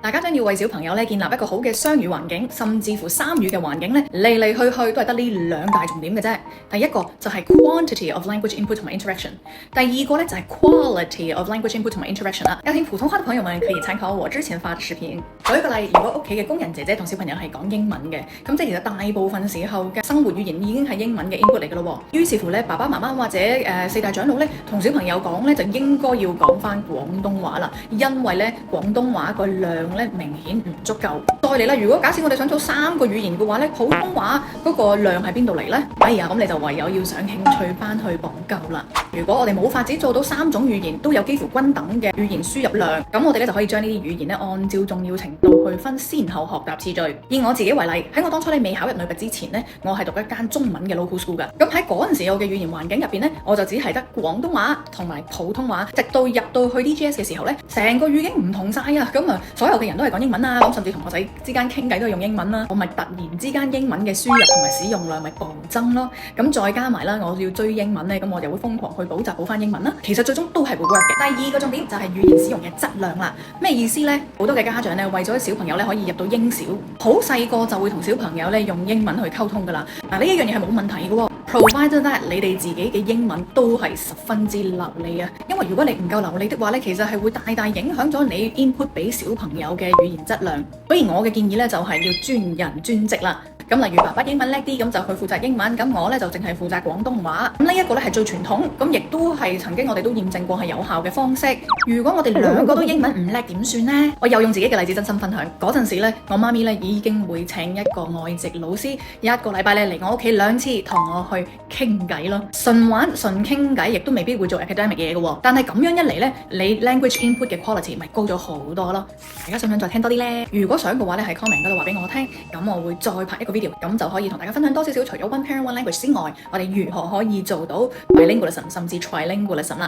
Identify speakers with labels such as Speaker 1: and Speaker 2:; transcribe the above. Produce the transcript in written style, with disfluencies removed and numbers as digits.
Speaker 1: 大家將要為小朋友咧建立一個好嘅雙語環境，甚至乎三語嘅環境咧，嚟嚟去去都係得呢兩大重點嘅啫。第一個就係 quantity of language input 同埋 interaction， 第二個咧就係 quality of language input 同埋 interaction 啦。要聽普通話嘅朋友們可以參考我之前發嘅視頻。舉一個例，如果屋企嘅工人姐姐同小朋友係講英文嘅，咁即係其實大部分時候嘅生活語言已經係英文嘅 input 嚟㗎咯。於是乎咧，爸爸媽媽或者四大長老咧，同小朋友講咧就應該要講翻廣東話啦，因為咧廣東話個量咧明顯唔足夠。再嚟啦，如果假設我哋想做3個語言嘅話咧，普通話嗰個量喺邊度嚟呢？哎呀，咁你就唯有要上興趣班去補救啦。如果我哋冇法子做到3種語言都有幾乎均等嘅語言輸入量，咁我哋咧就可以將呢啲語言咧按照重要程度去分先後學習次序。以我自己為例，喺我當初未考入女拔之前咧，我係讀一間中文嘅 local school 㗎。咁喺嗰陣時我嘅語言環境入邊咧，我就只係得廣東話同埋普通話。直到入到去 DGS 嘅時候咧，成個語境唔同晒啊！咁啊，所有嘅人都係講英文啊，咁甚至同學仔之間傾偈都係用英文啦。我咪突然之間英文嘅輸入同埋使用量咪暴增咯。咁再加埋啦，我要追英文咧，咁我就會瘋狂去補習補翻英文啦。其實最終都係會 work 嘅。第二個重點就係語言使用嘅質量啦。咩意思呢？好多嘅家長咧，為咗小朋友咧可以入到英小，好細個就會同小朋友咧用英文去溝通噶啦。嗱，呢一樣嘢係冇問題嘅喎。Provided that 你哋自己嘅英文都係十分之流利啊，因為如果你唔夠流利的話咧，其實係會大大影響咗你 input 俾小朋友嘅語言質量。所以我嘅建議咧就係要專人專職啦。咁例如爸爸英文叻啲，咁就佢負責英文，咁我咧就淨係負責廣東話。咁呢一個咧係最傳統，咁亦都係曾經我哋都驗證過係有效嘅方式。如果我哋兩個都英文唔叻點算呢？我又用自己嘅例子真心分享。嗰陣時咧，我媽咪咧已經會請一個外籍老師，一個禮拜咧嚟我屋企2次，同我去傾偈咯。純玩純傾偈，亦都未必會做 academic 嘢嘅喎。但係咁樣一嚟咧，你 language input 嘅 quality 咪高咗好多咯。大家想唔想再聽多啲呢？如果想嘅話咧，喺 comment 嗰度話俾我聽，咁我會再拍一個 video。咁就可以同大家分享多少少，除咗 one parent one language 之外，我哋如何可以做到 bilingualism 甚至 trilingualism 啦。